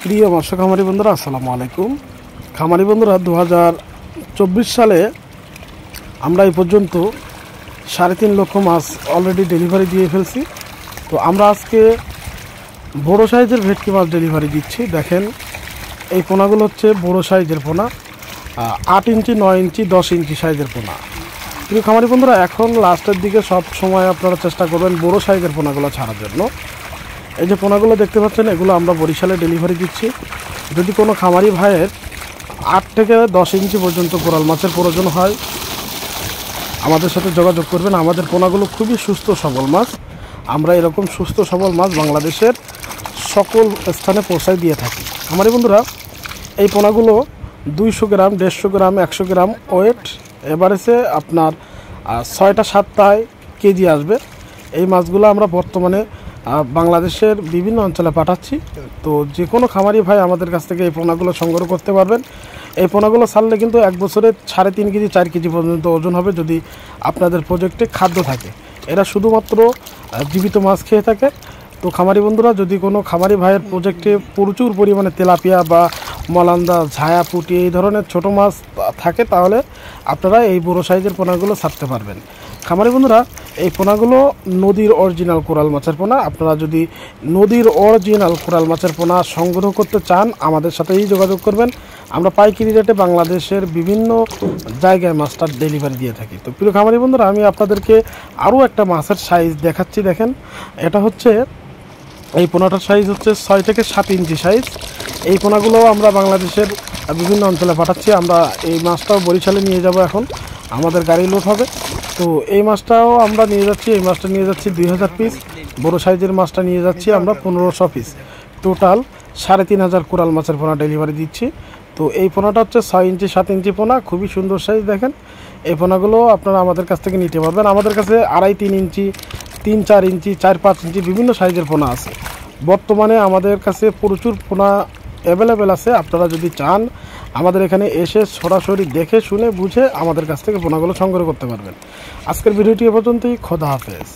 প্রিয় মৎস্য খামারি বন্ধুরা, আসসালামু আলাইকুম। খামারি বন্ধুরা, 2024 সালে আমরা এই পর্যন্ত 3.5 লক্ষ মাছ অলরেডি ডেলিভারি দিয়ে ফেলছি। তো আমরা আজকে বড় সাইজের ভেটকি মাছ ডেলিভারি দিচ্ছি। দেখেন, এই পোনাগুলো হচ্ছে বড় সাইজের পোনা, 8 ইঞ্চি, 9 ইঞ্চি, 10 ইঞ্চি সাইজের পোনা। প্রিয় খামারি বন্ধুরা, এখন লাস্টের দিকে সব সময় আপনারা চেষ্টা করবেন বড় সাইজের পোনাগুলো ছাড়ার জন্য। এই যে পোনাগুলো দেখতে পাচ্ছেন, এগুলো আমরা বরিশালে ডেলিভারি দিচ্ছি। যদি কোনো খামারি ভাইয়ের 8 থেকে 10 ইঞ্চি পর্যন্ত কোরাল মাছের প্রয়োজন হয়, আমাদের সাথে যোগাযোগ করবেন। আমাদের পোনাগুলো খুবই সুস্থ সবল মাছ। আমরা এরকম সুস্থ সবল মাছ বাংলাদেশের সকল স্থানে পৌঁছায় দিয়ে থাকি। খামারি বন্ধুরা, এই পোনাগুলো 200 গ্রাম, 150 গ্রাম, 100 গ্রাম ওয়েট এভারেজে আপনার 6-7টায় কেজি আসবে। এই মাছগুলো আমরা বর্তমানে বাংলাদেশের বিভিন্ন অঞ্চলে পাঠাচ্ছি। তো যে কোনো খামারি ভাই আমাদের কাছ থেকে এই পোনাগুলো সংগ্রহ করতে পারবেন। এই পোনাগুলো ছাড়লে কিন্তু 1 বছরে 3.5 কেজি 4 কেজি পর্যন্ত ওজন হবে, যদি আপনাদের প্রজেক্টে খাদ্য থাকে। এরা শুধুমাত্র জীবিত মাছ খেয়ে থাকে। তো খামারি বন্ধুরা, যদি কোনো খামারি ভাইয়ের প্রজেক্টে প্রচুর পরিমাণে তেলাপিয়া বা মলান্দা, ঝায়া, পুঁটি এই ধরনের ছোট মাছ থাকে, তাহলে আপনারা এই বড় সাইজের পোনাগুলো ছাড়তে পারবেন। খামারি বন্ধুরা, এই পোনাগুলো নদীর অরিজিনাল কোরাল মাছের পোনা। আপনারা যদি নদীর অরিজিনাল কোরাল মাছের পোনা সংগ্রহ করতে চান, আমাদের সাথেই যোগাযোগ করবেন। আমরা পাইকারি রেটে বাংলাদেশের বিভিন্ন জায়গায় মাছটা ডেলিভারি দিয়ে থাকি। তো প্রিয় খামারি বন্ধুরা, আমি আপনাদেরকে আরও একটা মাছের সাইজ দেখাচ্ছি। দেখেন, এটা হচ্ছে, এই পোনাটার সাইজ হচ্ছে 6 থেকে 7 ইঞ্চি সাইজ। এই পোনাগুলো আমরা বাংলাদেশের বিভিন্ন অঞ্চলে পাঠাচ্ছি। আমরা এই মাছটাও বরিশালে নিয়ে যাব, এখন আমাদের গাড়ি লোড হবে। তো এই মাছটাও আমরা নিয়ে যাচ্ছি। এই মাছটা নিয়ে যাচ্ছি 2000 পিস। বড় সাইজের মাছটা নিয়ে যাচ্ছি আমরা 1500 পিস। টোটাল 3500 কোরাল মাছের পোনা ডেলিভারি দিচ্ছি। তো এই পোনাটা হচ্ছে 6 ইঞ্চি 7 ইঞ্চি পোনা, খুবই সুন্দর সাইজ। দেখেন, এই পোনাগুলো আপনারা আমাদের কাছ থেকে নিতে পারবেন। আমাদের কাছে 2.5-3 ইঞ্চি, 3-4 ইঞ্চি, 4-5 ইঞ্চি বিভিন্ন সাইজের পোনা আছে। বর্তমানে আমাদের কাছে প্রচুর পোনা অ্যাভেলেবেল আছে। আপনারা যদি চান, আমাদের এখানে এসে সরাসরি দেখে শুনে বুঝে আমাদের কাছ থেকে পোনাগুলো সংগ্রহ করতে পারবেন। আজকের ভিডিওটি এ পর্যন্তই। খোদা হাফেজ।